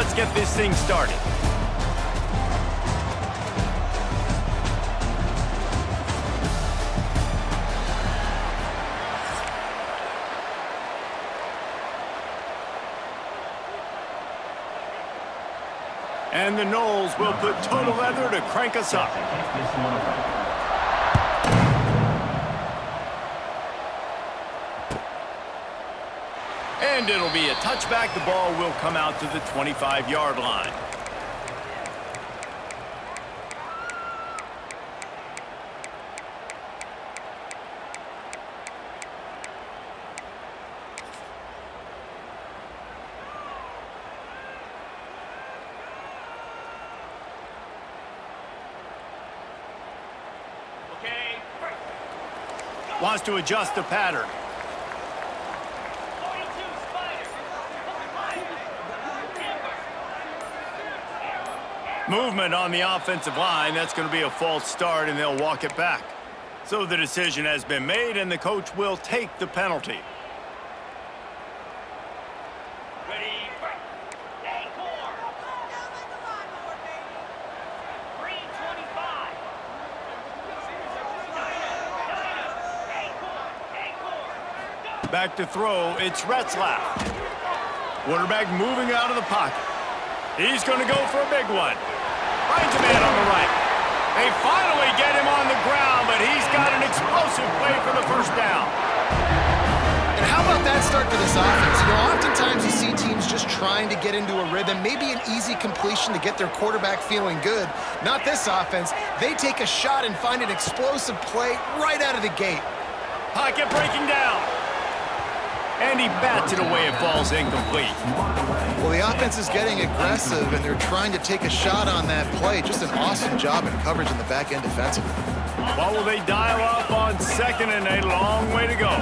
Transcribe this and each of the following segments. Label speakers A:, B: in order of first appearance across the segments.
A: let's get this thing started. And the Noles will put total leather to crank us up. And it'll be a touchback. The ball will come out to the 25-yard line. Wants to adjust the pattern. Movement on the offensive line. That's going to be a false start, and they'll walk it back. So the decision has been made, and the coach will take the penalty. Back to throw, it's Retzlaff. Quarterback moving out of the pocket. He's going to go for a big one. Finds a man on the right. They finally get him on the ground, but he's got an explosive play for the first down.
B: And how about that start for this offense? You know, oftentimes you see teams just trying to get into a rhythm, maybe an easy completion to get their quarterback feeling good. Not this offense. They take a shot and find an explosive play right out of the gate.
A: Pocket breaking down. And he bats it away. It falls incomplete.
B: Well, the offense is getting aggressive, and they're trying to take a shot on that play. Just an awesome job in coverage in the back end defensively.
A: What will they dial up on second and a long way to go?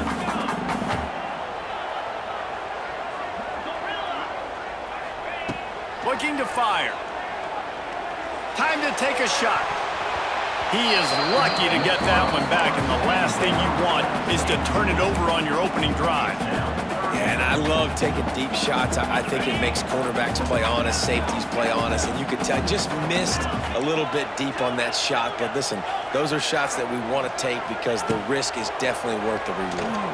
A: Looking to fire. Time to take a shot. He is lucky to get that one back, and the last thing you want is to turn it over on your opening drive.
C: Yeah, and I love taking deep shots. I think it makes cornerbacks play honest, safeties play honest, and you could tell just missed a little bit deep on that shot. But listen, those are shots that we want to take because the risk is definitely worth the reward.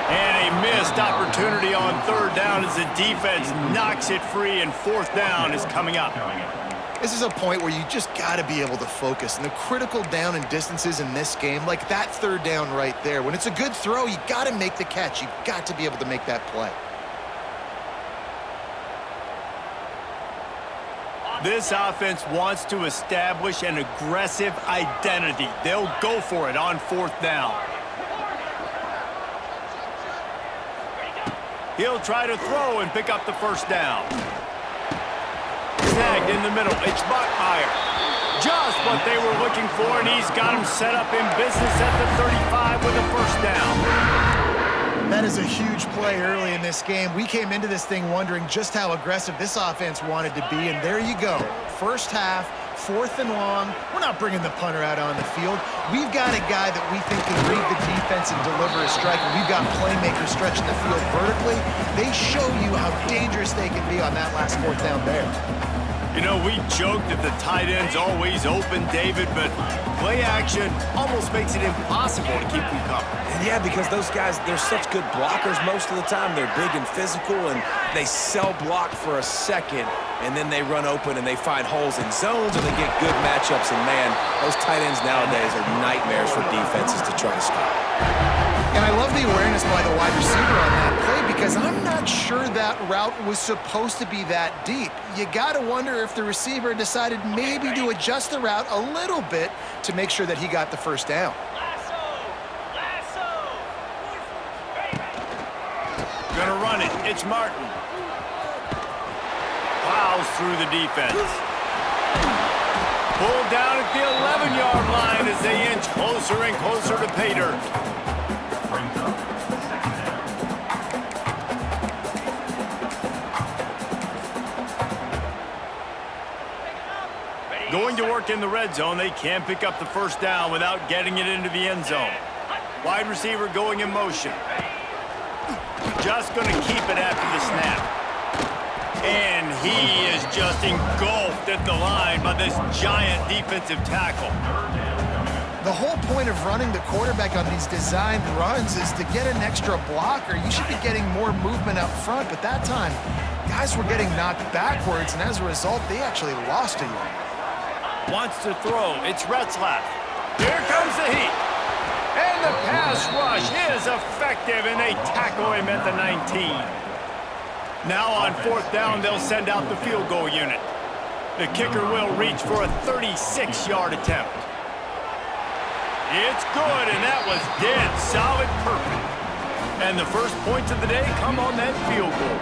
A: And a missed opportunity on third down as the defense knocks it free, and fourth down is coming up.
B: This is a point where you just got to be able to focus. And the critical down and distances in this game, like that third down right there, when it's a good throw, you got to make the catch. You've got to be able to make that play.
A: This offense wants to establish an aggressive identity. They'll go for it on fourth down. He'll try to throw and pick up the first down. Snagged in the middle. It's Bachmeier. Just what they were looking for, and he's got him set up in business at the 35 with a first down.
B: That is a huge play early in this game. We came into this thing wondering just how aggressive this offense wanted to be, and there you go. First half, fourth and long. We're not bringing the punter out on the field. We've got a guy that we think can read the defense and deliver a strike. We've got playmakers stretching the field vertically. They show you how dangerous they can be on that last fourth down there.
A: You know, we joked that the tight end's always open, David, but play action almost makes it impossible to keep them covered.
C: Yeah, because those guys, they're such good blockers most of the time. They're big and physical, and they sell block for a second, and then they run open and they find holes in zones, and they get good matchups. And, man, those tight ends nowadays are nightmares for defenses to try to stop.
B: And I love the awareness by the wide receiver on that play because I'm not sure that route was supposed to be that deep. You got to wonder if the receiver decided maybe to adjust the route a little bit to make sure that he got the first down.
A: Gonna run it. It's Martin. Plows through the defense. Pulled down at the 11-yard line as they inch closer and closer to pay dirt. Going to work in the red zone. They can't pick up the first down without getting it into the end zone. Wide receiver going in motion. Just going to keep it after the snap. And he is just engulfed at the line by this giant defensive tackle.
B: The whole point of running the quarterback on these designed runs is to get an extra blocker. You should be getting more movement up front, but that time, guys were getting knocked backwards, and as a result, they actually lost a yard.
A: Wants to throw. It's Retzlaff. Here comes the heat. And the pass rush is effective, and they tackle him at the 19. Now on 4th down, they'll send out the field goal unit. The kicker will reach for a 36-yard attempt. It's good, and that was dead solid perfect. And the first points of the day come on that field goal.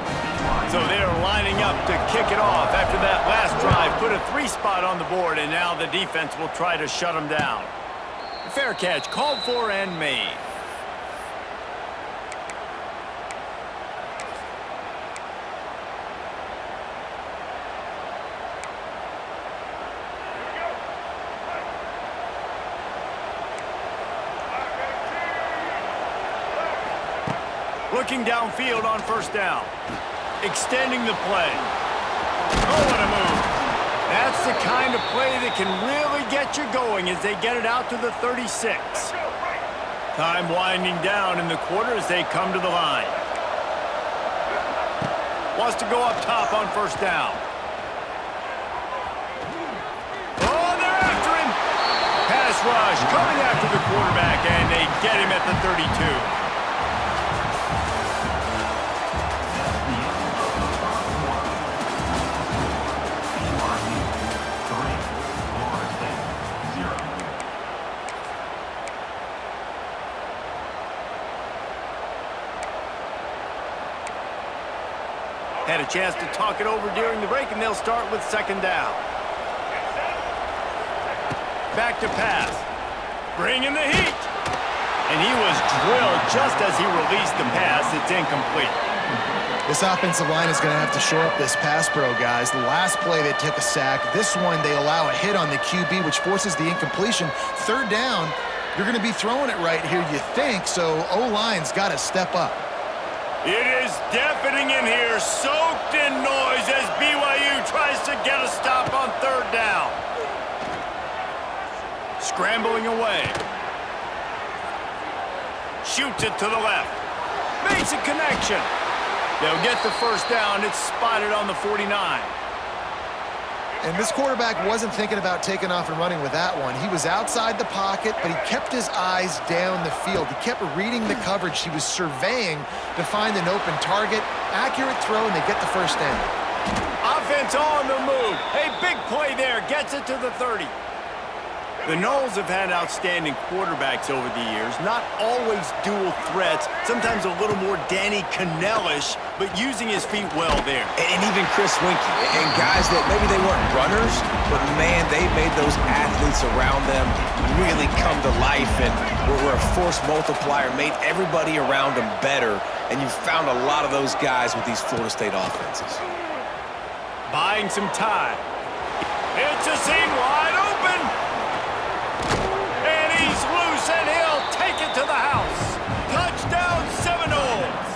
A: So they're lining up to kick it off after that last drive. Put a 3-spot on the board, and now the defense will try to shut them down. Fair catch, called for and made. Looking downfield on 1st down. Extending the play. Oh, what a move. That's the kind of play that can really get you going as they get it out to the 36. Time winding down in the quarter as they come to the line. Wants to go up top on 1st down. Oh, they're after him. Pass rush coming after the quarterback, and they get him at the 32. Had a chance to talk it over during the break, and they'll start with 2nd down. Back to pass. Bringing the heat. And he was drilled just as he released the pass. It's incomplete.
B: This offensive line is going to have to shore up this pass pro, guys. The last play, they took a sack. This one, they allow a hit on the QB, which forces the incompletion. 3rd down, you're going to be throwing it right here, you think, so O-line's got to step up.
A: It is deafening in here, soaked in noise as BYU tries to get a stop on 3rd down. Scrambling away. Shoots it to the left. Makes a connection. They'll get the 1st down. It's spotted on the 49.
B: And this quarterback wasn't thinking about taking off and running with that one. He was outside the pocket, but he kept his eyes down the field. He kept reading the coverage. He was surveying to find an open target. Accurate throw, and they get the 1st down.
A: Offense on the move. A big play there. Gets it to the 30. The Noles have had outstanding quarterbacks over the years. Not always dual threats. Sometimes a little more Danny Cannell-ish, but using his feet well there.
C: And even Chris Winkie. And guys that maybe they weren't runners, but man, they made those athletes around them really come to life and were a force multiplier, made everybody around them better. And you found a lot of those guys with these Florida State offenses.
A: Buying some time. It's a seam wide open. And he's loose, and he'll take it to the house. Touchdown, Seminoles.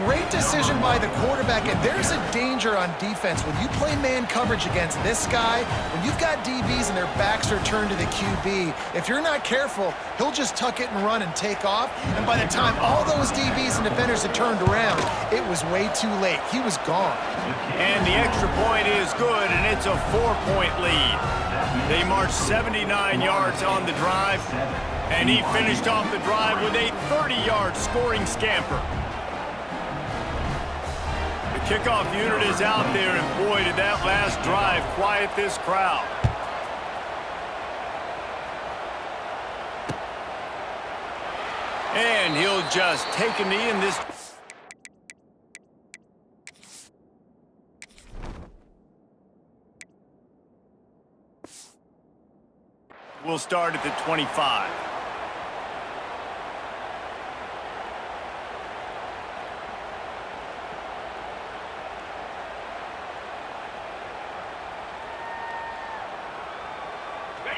B: Great decision by the quarterback, and there's a danger on defense. When you play man coverage against this guy, when you've got DBs and their backs are turned to the QB, if you're not careful, he'll just tuck it and run and take off. And by the time all those DBs and defenders had turned around, it was way too late. He was gone.
A: And the extra point is good, and it's a 4-point lead. They marched 79 yards on the drive, and he finished off the drive with a 30-yard scoring scamper. The kickoff unit is out there, and boy, did that last drive quiet this crowd. And he'll just take a knee in this. We'll start at the 25.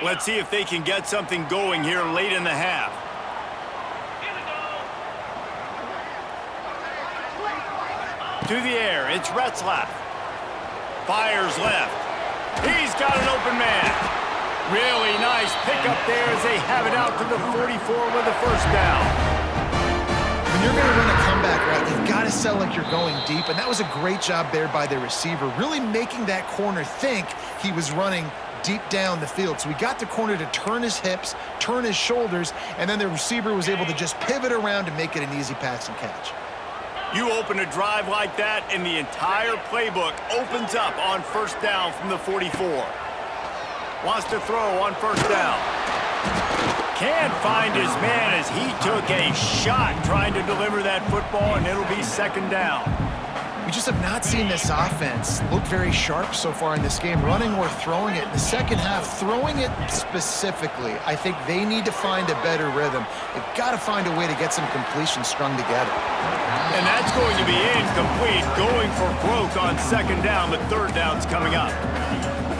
A: Let's see if they can get something going here late in the half. To the air, it's Retzlaff. Fires left. He's got an open man. Really nice pickup there as they have it out to the 44 with a first down.
B: When you're going to run a comeback route, you've got to sell like you're going deep, and that was a great job there by the receiver, really making that corner think he was running deep down the field. So we got the corner to turn his hips, turn his shoulders, and then the receiver was able to just pivot around and make it an easy pass and catch.
A: You open a drive like that, and the entire playbook opens up on first down from the 44. Wants to throw on first down. Can't find his man as he took a shot trying to deliver that football, and it'll be second down.
B: We just have not seen this offense look very sharp so far in this game, running or throwing it. In the second half, throwing it specifically, I think they need to find a better rhythm. They've got to find a way to get some completion strung together.
A: And that's going to be incomplete, going for broke on second down, but third down's coming up.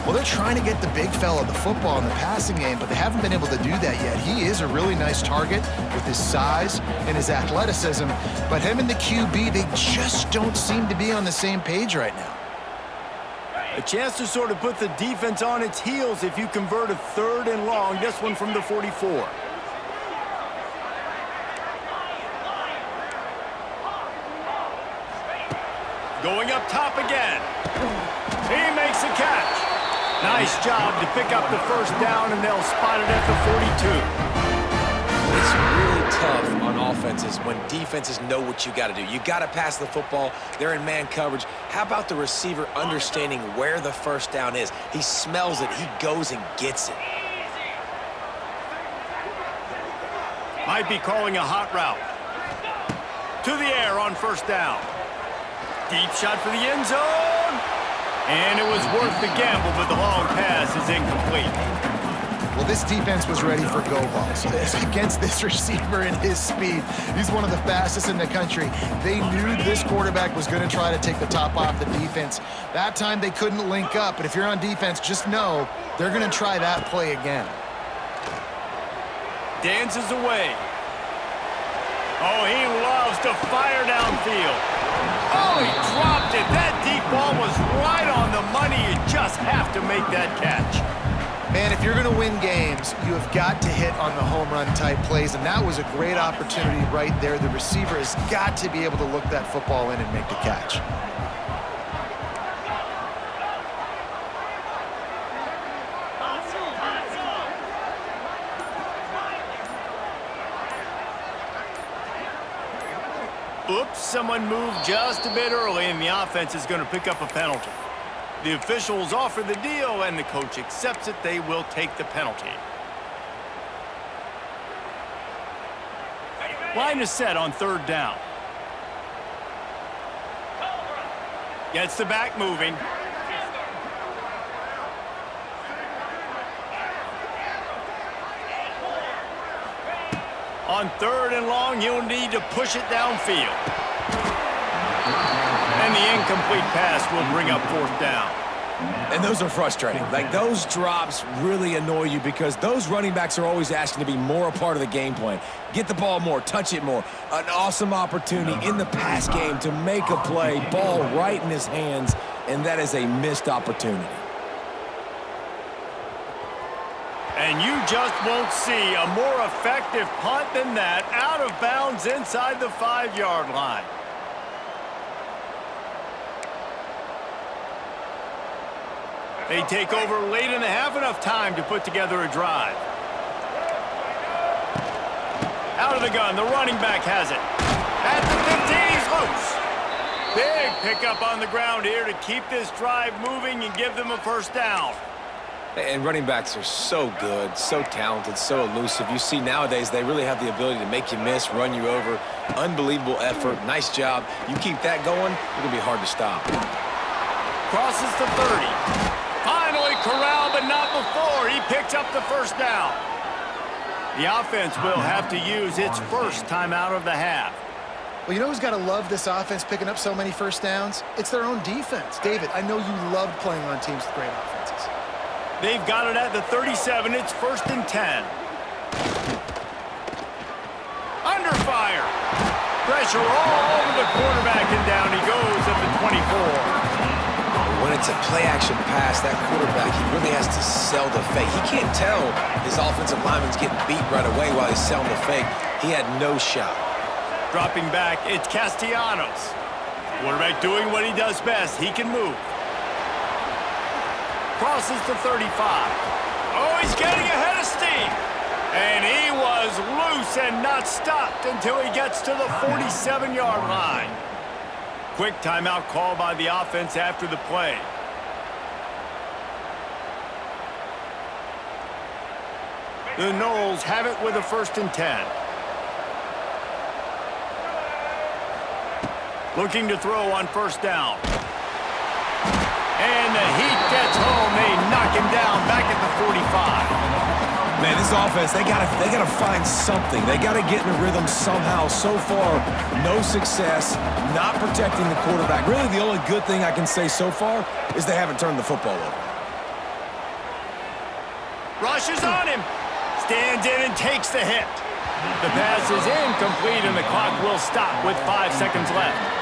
B: Well, they're trying to get the big fella the football in the passing game, but they haven't been able to do that yet. He is a really nice target with his size and his athleticism, but him and the QB, they just don't seem to be on the same page right now.
A: A chance to sort of put the defense on its heels if you convert a third and long, this one from the 44. Going up top again. He makes a catch. Nice job to pick up the first down, and they'll spot it at the 42.
C: It's really tough on offenses when defenses know what you got to do. You got to pass the football. They're in man coverage. How about the receiver understanding where the first down is? He smells it. He goes and gets it.
A: Might be calling a hot route. To the air on first down. Deep shot for the end zone. And it was worth the gamble, but the long pass is incomplete.
B: Well, this defense was ready for go balls. Against this receiver and his speed, he's one of the fastest in the country. They knew this quarterback was going to try to take the top off the defense. That time they couldn't link up, but if you're on defense, just know they're going to try that play again.
A: Dances away. Oh, he loves to fire downfield. Oh, he dropped it. That deep ball was right on the money. You just have to make that catch.
B: Man, if you're going to win games, you have got to hit on the home run type plays, and that was a great opportunity right there. The receiver has got to be able to look that football in and make the catch.
A: Oops, someone moved just a bit early, and the offense is going to pick up a penalty. The officials offer the deal, and the coach accepts it. They will take the penalty. Line is set on third down. Gets the back moving. On third and long, you'll need to push it downfield. And the incomplete pass will bring up fourth down.
C: And those are frustrating. Like, those drops really annoy you because those running backs are always asking to be more a part of the game plan. Get the ball more, touch it more. An awesome opportunity in the pass game to make a play, ball right in his hands, and that is a missed opportunity.
A: And you just won't see a more effective punt than that, out of bounds inside the 5-yard line. They take over late in the half, enough time to put together a drive. Out of the gun, the running back has it. At the 15, he's loose. Big pickup on the ground here to keep this drive moving and give them a first down.
C: And running backs are so good, so talented, so elusive. You see nowadays they really have the ability to make you miss, run you over. Unbelievable effort. Nice job. You keep that going, it'll be hard to stop.
A: Crosses the 30. Finally corralled, but not before. He picks up the first down. The offense will have to use its first timeout of the half.
B: Well, you know who's got to love this offense picking up so many first downs? It's their own defense. David, I know you loved playing on teams with great offenses.
A: They've got it at the 37. It's 1st and 10. Under fire. Pressure all over the quarterback, and down he goes at the 24.
C: When it's a play-action pass, that quarterback, he really has to sell the fake. He can't tell his offensive lineman's getting beat right away while he's selling the fake. He had no shot.
A: Dropping back, it's Castellanos. Quarterback doing what he does best. He can move. Crosses the 35. Oh, he's getting ahead of steam. And he was loose and not stopped until he gets to the 47-yard line. Quick timeout call by the offense after the play. The Noles have it with a 1st and 10. Looking to throw on 1st down. And the heat gets home. They knock him down back at the 45.
C: Man, this offense, they gotta find something. They gotta get in a rhythm somehow. So far, no success, not protecting the quarterback. Really, the only good thing I can say so far is they haven't turned the football over.
A: Rushes on him. Stands in and takes the hit. The pass is incomplete, and the clock will stop with 5 seconds left.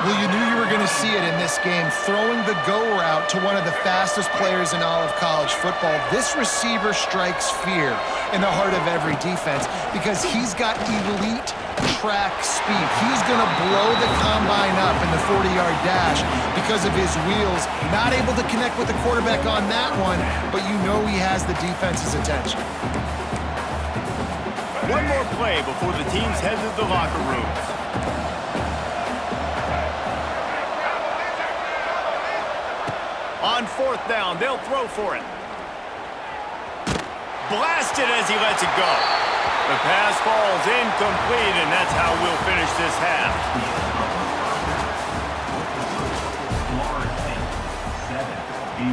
B: Well, you knew you were going to see it in this game, throwing the go route to one of the fastest players in all of college football. This receiver strikes fear in the heart of every defense because he's got elite track speed. He's going to blow the combine up in the 40-yard dash because of his wheels. Not able to connect with the quarterback on that one, but you know he has the defense's attention.
A: One more play before the teams head to the locker rooms. On 4th down, they'll throw for it. Blasted as he lets it go. The pass falls incomplete, and that's how we'll finish this half.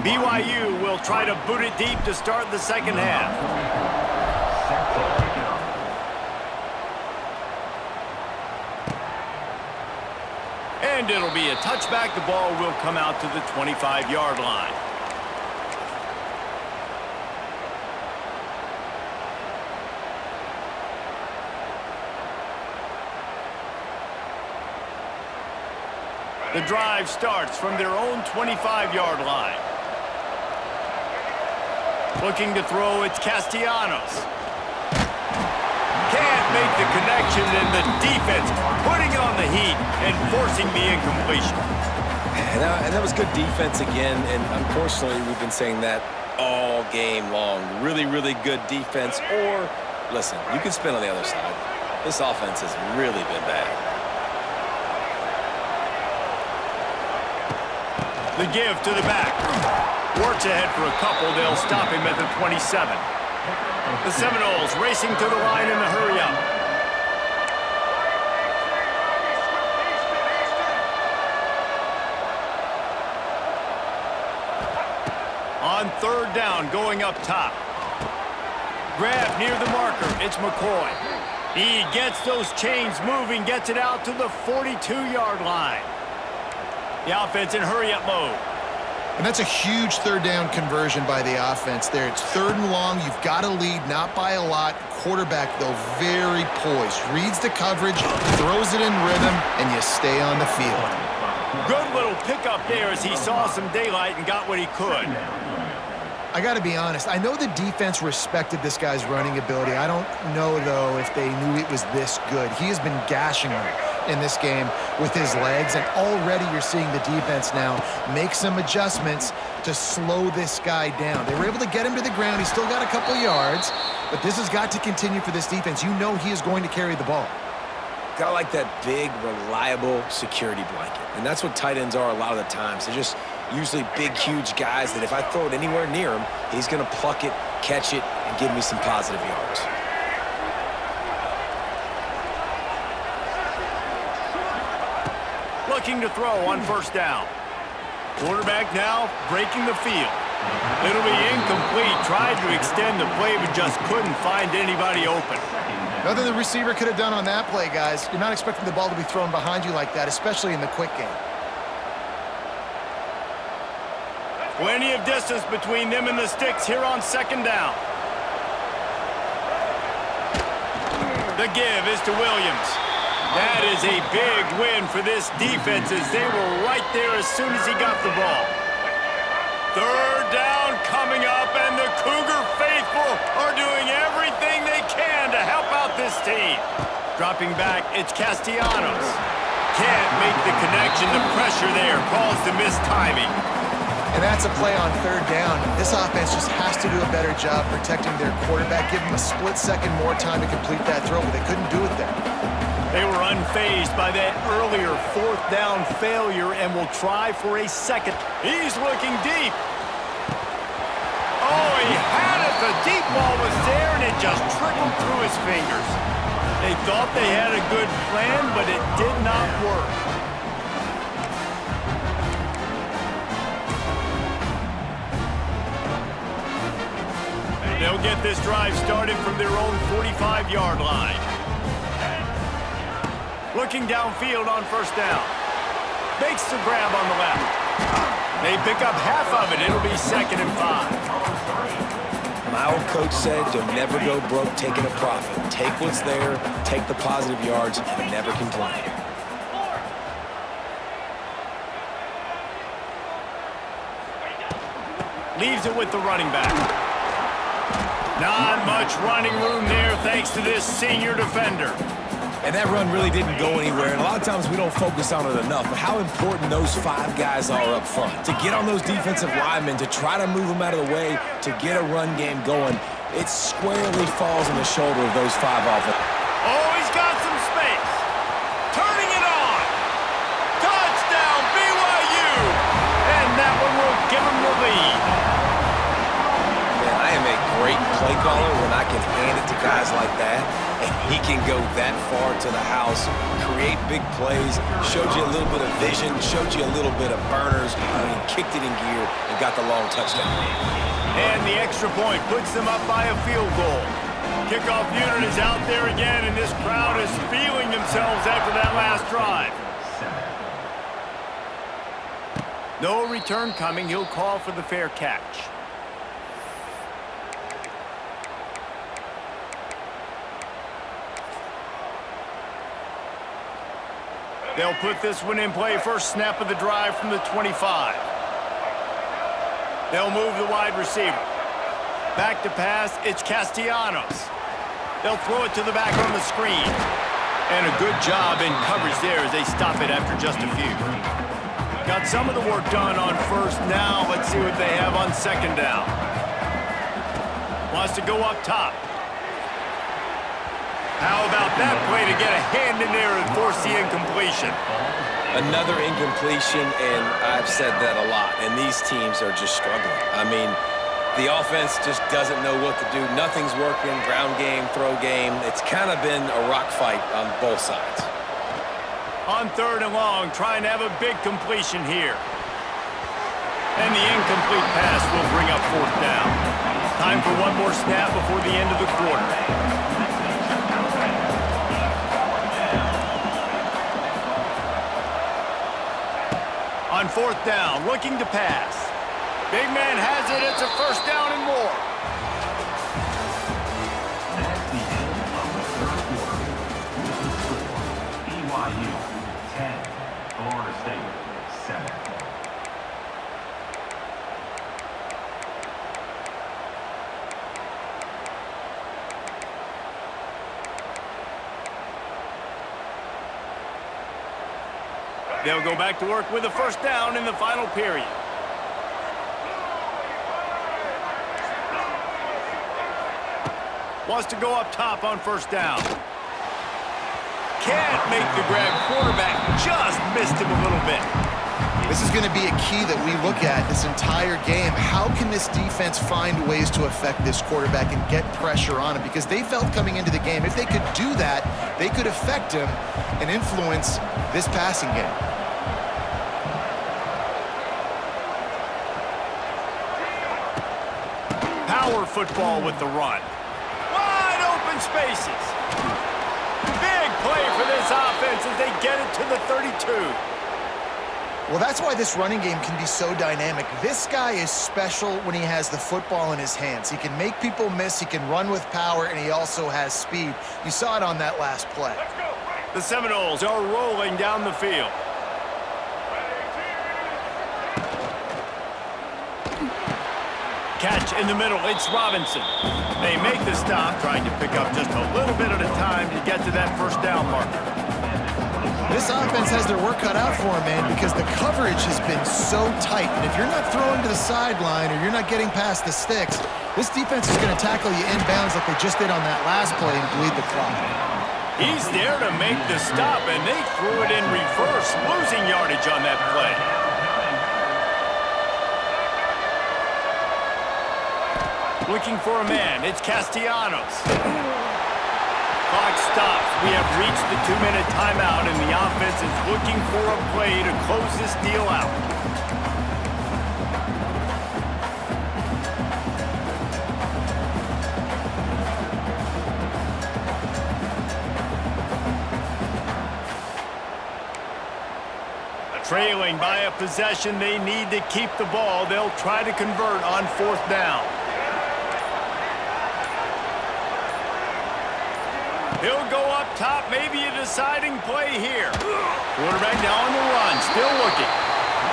A: BYU will try to boot it deep to start the 2nd half. And it'll be a touchback. The ball will come out to the 25-yard line. The drive starts from their own 25-yard line. Looking to throw, it's Castellanos. Can't make the connection, and the defense putting on the heat and forcing the incompletion.
C: And that was good defense again, and unfortunately we've been saying that all game long. Really, really good defense, or, listen, you can spin on the other side. This offense has really been bad.
A: The give to the back. Works ahead for a couple. They'll stop him at the 27. The Seminoles racing to the line in the hurry-up. On 3rd down, going up top. Grab near the marker. It's McCoy. He gets those chains moving, gets it out to the 42-yard line. The offense in hurry-up mode.
B: And that's a huge 3rd down conversion by the offense there. It's 3rd and long. You've got to lead, not by a lot. Quarterback, though, very poised. Reads the coverage, throws it in rhythm, and you stay on the field.
A: Good little pickup there as he saw some daylight and got what he could.
B: I got to be honest. I know the defense respected this guy's running ability. I don't know, though, if they knew it was this good. He has been gashing them in this game with his legs, and already you're seeing the defense now make some adjustments to slow this guy down. They were able to get him to the ground. He's still got a couple yards, but this has got to continue for this defense. You know he is going to carry the ball.
C: Got like that big, reliable security blanket, and that's what tight ends are a lot of the times. They're just usually big, huge guys that if I throw it anywhere near him, he's going to pluck it, catch it, and give me some positive yards.
A: Looking to throw on 1st down. Quarterback now breaking the field. It'll be incomplete. Tried to extend the play, but just couldn't find anybody open.
B: Nothing the receiver could have done on that play, guys. You're not expecting the ball to be thrown behind you like that, especially in the quick game.
A: Plenty of distance between them and the sticks here on 2nd down. The give is to Williams. That is a big win for this defense as they were right there as soon as he got the ball. Third down coming up, and the Cougar faithful are doing everything they can to help out this team. Dropping back, it's Castellanos. Can't make the connection. The pressure there caused the missed timing.
B: And that's a play on third down. This offense just has to do a better job protecting their quarterback, give him a split second more time to complete that throw, but they couldn't do it there.
A: They were unfazed by that earlier fourth down failure and will try for a second. He's looking deep. Oh, he had it. The deep ball was there, and it just trickled through his fingers. They thought they had a good plan, but it did not work. They'll get this drive started from their own 45-yard line. Looking downfield on first down. Makes the grab on the left. They pick up half of it. It'll be 2nd and 5.
C: My old coach said, you'll never go broke taking a profit. Take what's there, take the positive yards, and never complain.
A: Leaves it with the running back. Not much running room there thanks to this senior defender.
C: And that run really didn't go anywhere, and a lot of times we don't focus on it enough, but how important those 5 guys are up front. To get on those defensive linemen, to try to move them out of the way, to get a run game going, it squarely falls on the shoulder of those 5 offense.
A: Oh, he's got some space. Turning it on. Touchdown, BYU. And that one will give him the lead.
C: Man, I am a great play caller when I can hand it to guys like that. And he can go that far to the house, create big plays, showed you a little bit of vision, showed you a little bit of burners, and he kicked it in gear and got the long touchdown.
A: And the extra point puts them up by a field goal. Kickoff unit is out there again, and this crowd is feeling themselves after that last drive. No return coming. He'll call for the fair catch. They'll put this one in play. First snap of the drive from the 25. They'll move the wide receiver. Back to pass, it's Castellanos. They'll throw it to the back on the screen. And a good job in coverage there as they stop it after just a few. Got some of the work done on first. Now let's see what they have on second down. Wants to go up top. How about that play to get a hand in there and force the incompletion?
C: Another incompletion, and I've said that a lot, and these teams are just struggling. I mean, the offense just doesn't know what to do. Nothing's working, ground game, throw game. It's kind of been a rock fight on both sides.
A: On third and long, trying to have a big completion here. And the incomplete pass will bring up fourth down. Time for one more snap before the end of the quarter. On fourth down, looking to pass. Big man has it. It's a first down and more.
D: At the end of the third quarter, BYU 10, Florida State 7.
A: They'll go back to work with a first down in the final period. Wants to go up top on first down. Can't make the grab. Quarterback just missed him a little bit.
B: This is going to be a key that we look at this entire game. How can this defense find ways to affect this quarterback and get pressure on him? Because they felt coming into the game, if they could do that, they could affect him and influence this passing game.
A: Power football with the run. Wide open spaces. Big play for this offense as they get it to the 32.
B: Well, that's why this running game can be so dynamic. This guy is special when he has the football in his hands. He can make people miss, he can run with power, and he also has speed. You saw it on that last play.
D: Let's go, right.
A: The Seminoles are rolling down the field. Catch in the middle, it's Robinson. They make the stop, trying to pick up just a little bit at a time to get to that first down marker.
B: This offense has their work cut out for them, man, because the coverage has been so tight. And if you're not throwing to the sideline or you're not getting past the sticks, this defense is going to tackle you inbounds like they just did on that last play and bleed the clock.
A: He's there to make the stop, and they threw it in reverse, losing yardage on that play. Looking for a man, it's Castellanos. Clock stops. We have reached the 2-minute timeout, and the offense is looking for a play to close this deal out. Trailing by a possession, they need to keep the ball. They'll try to convert on 4th down. He'll go up top, maybe a deciding play here. Quarterback now on the run, still looking.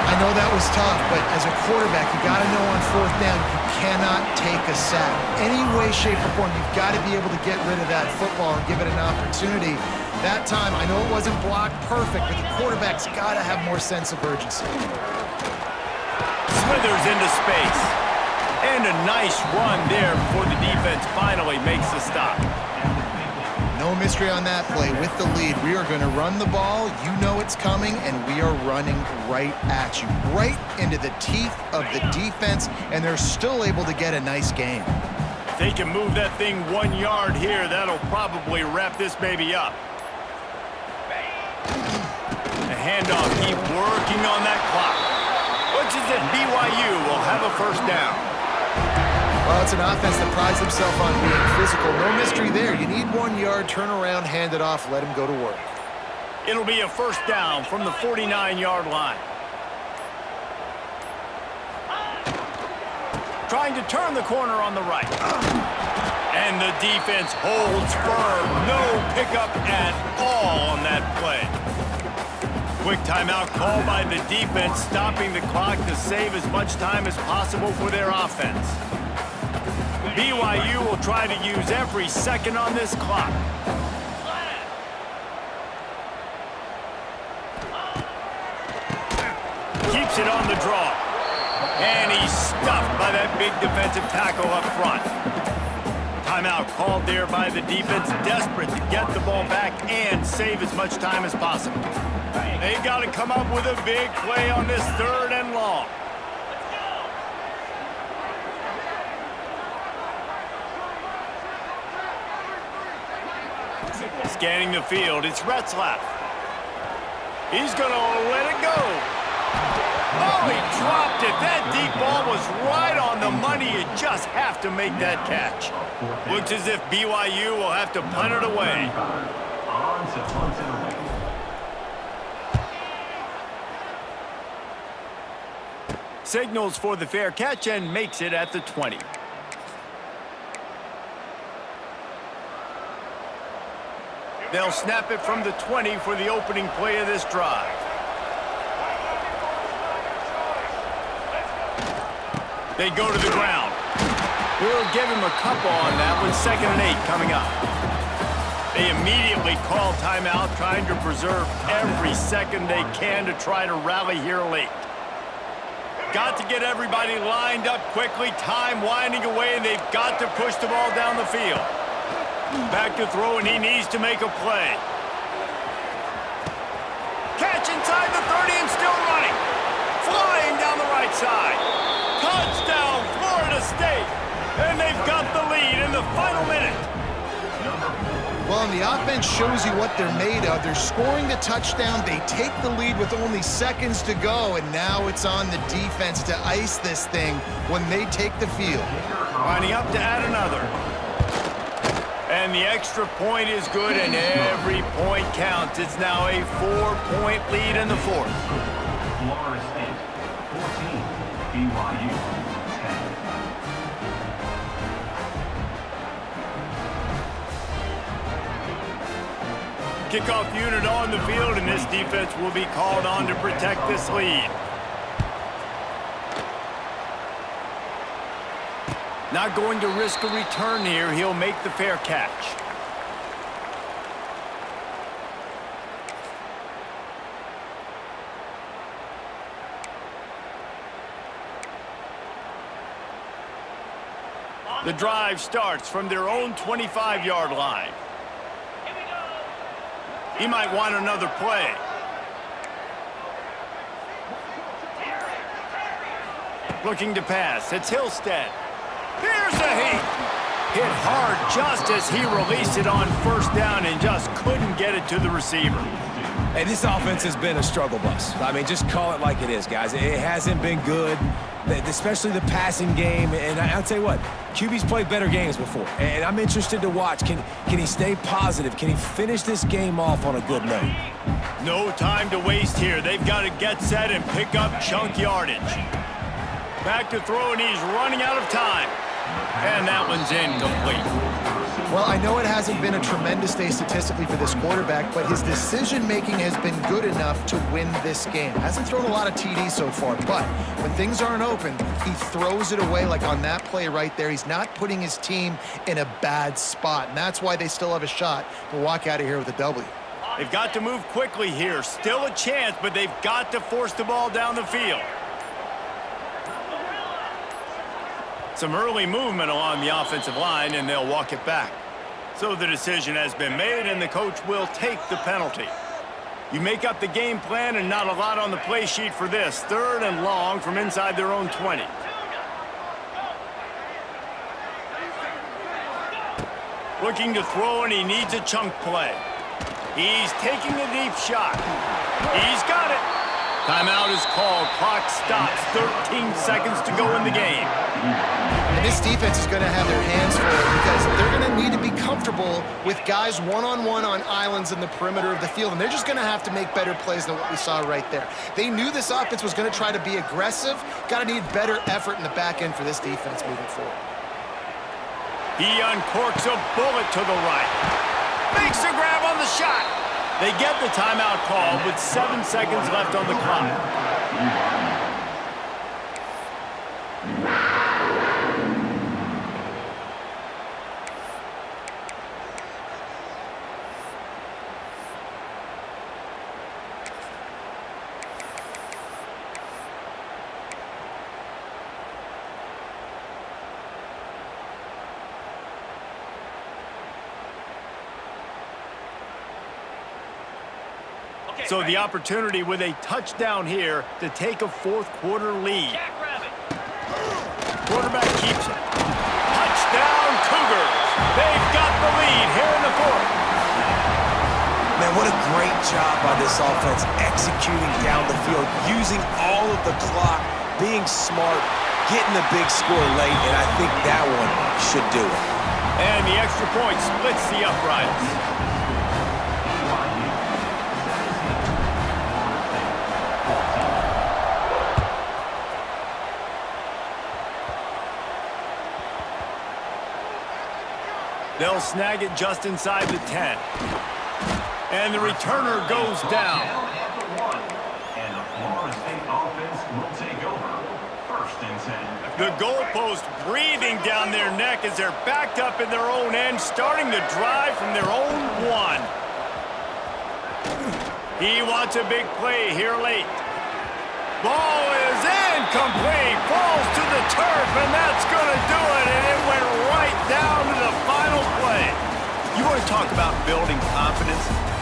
B: I know that was tough, but as a quarterback, you got to know on 4th down, you cannot take a sack. Any way, shape, or form, you've got to be able to get rid of that football and give it an opportunity. That time, I know it wasn't blocked perfect, but the quarterback's got to have more sense of urgency.
A: Smithers into space. And a nice run there before the defense finally makes the stop.
B: No mystery on that play. With the lead, we are going to run the ball. You know it's coming, and we are running right at you, right into the teeth of the defense, and they're still able to get a nice gain.
A: If they can move that thing 1 yard here, that'll probably wrap this baby up. The handoff, keep working on that clock. Which is that BYU will have a first down.
B: Well, it's an offense that prides themselves on being physical. No mystery there. You need 1 yard, turn around, hand it off, let him go to work.
A: It'll be a first down from the 49-yard line. Trying to turn the corner on the right. And the defense holds firm. No pickup at all on that play. Quick timeout called by the defense, stopping the clock to save as much time as possible for their offense. BYU will try to use every second on this clock. Keeps it on the draw. And he's stuffed by that big defensive tackle up front. Timeout called there by the defense, desperate to get the ball back and save as much time as possible. They've got to come up with a big play on this 3rd and long. Scanning the field, it's Retzlaff. He's going to let it go. Oh, he dropped it. That deep ball was right on the money. You just have to make that catch. Looks as if BYU will have to punt it away. Signals for the fair catch and makes it at the 20. They'll snap it from the 20 for the opening play of this drive. They go to the ground. We'll give him a couple on that with 2nd and 8 coming up. They immediately call timeout, trying to preserve every second they can to try to rally here late. Got to get everybody lined up quickly, time winding away, and they've got to push the ball down the field. Back to throw, and he needs to make a play. Catch inside the 30 and still running. Flying down the right side. Touchdown, Florida State. And they've got the lead in the final minute.
B: Well, and the offense shows you what they're made of. They're scoring the touchdown. They take the lead with only seconds to go, and now it's on the defense to ice this thing when they take the field.
A: Lining up to add another. And the extra point is good, and every point counts. It's now a 4-point lead in the 4th.
D: Florida State 14, BYU 10.
A: Kickoff unit on the field, and this defense will be called on to protect this lead. Not going to risk a return here. He'll make the fair catch. The drive starts from their own 25-yard line. He might want another play. Looking to pass. It's Hillstead. Here's a hit hard just as he released it on first down and just couldn't get it to the receiver.
C: Hey, this offense has been a struggle bus. I mean, just call it like it is, guys. It hasn't been good, especially the passing game. And I'll tell you what, QB's played better games before. And I'm interested to watch. Can he stay positive? Can he finish this game off on a good note?
A: No time to waste here. They've got to get set and pick up chunk yardage. Back to throw, and he's running out of time. And that one's incomplete.
B: Well, I know it hasn't been a tremendous day statistically for this quarterback, but his decision-making has been good enough to win this game. Hasn't thrown a lot of TDs so far, but when things aren't open, he throws it away like on that play right there. He's not putting his team in a bad spot, and that's why they still have a shot to walk out of here with a W.
A: They've got to move quickly here. Still a chance, but they've got to force the ball down the field. Some early movement along the offensive line, and they'll walk it back. So the decision has been made, and the coach will take the penalty. You make up the game plan, and not a lot on the play sheet for this. 3rd and long from inside their own 20. Looking to throw, and he needs a chunk play. He's taking a deep shot. He's got it. Timeout is called. Clock stops. 13 seconds to go in the game.
B: And this defense is going to have their hands full because they're going to need to be comfortable with guys one-on-one on islands in the perimeter of the field, and they're just going to have to make better plays than what we saw right there. They knew this offense was going to try to be aggressive. Got to need better effort in the back end for this defense moving forward.
A: He uncorks a bullet to the right. Makes a grab on the shot. They get the timeout call with 7 seconds left on the clock. So the opportunity with a touchdown here to take a 4th quarter lead. Quarterback keeps it. Touchdown Cougars. They've got the lead here in the 4th.
C: Man, what a great job by this offense executing down the field, using all of the clock, being smart, getting the big score late, and I think that one should do it.
A: And the extra point splits the uprights. They'll snag it just inside the 10. And the returner goes down.
D: At the 1. And the Florida State offense will take over. 1st and 10.
A: The goalpost breathing down their neck as they're backed up in their own end, starting the drive from their own 1. He wants a big play here late. Ball is incomplete, falls to the turf, and that's going to do it, and it went right down to the final play. You want to talk about building confidence?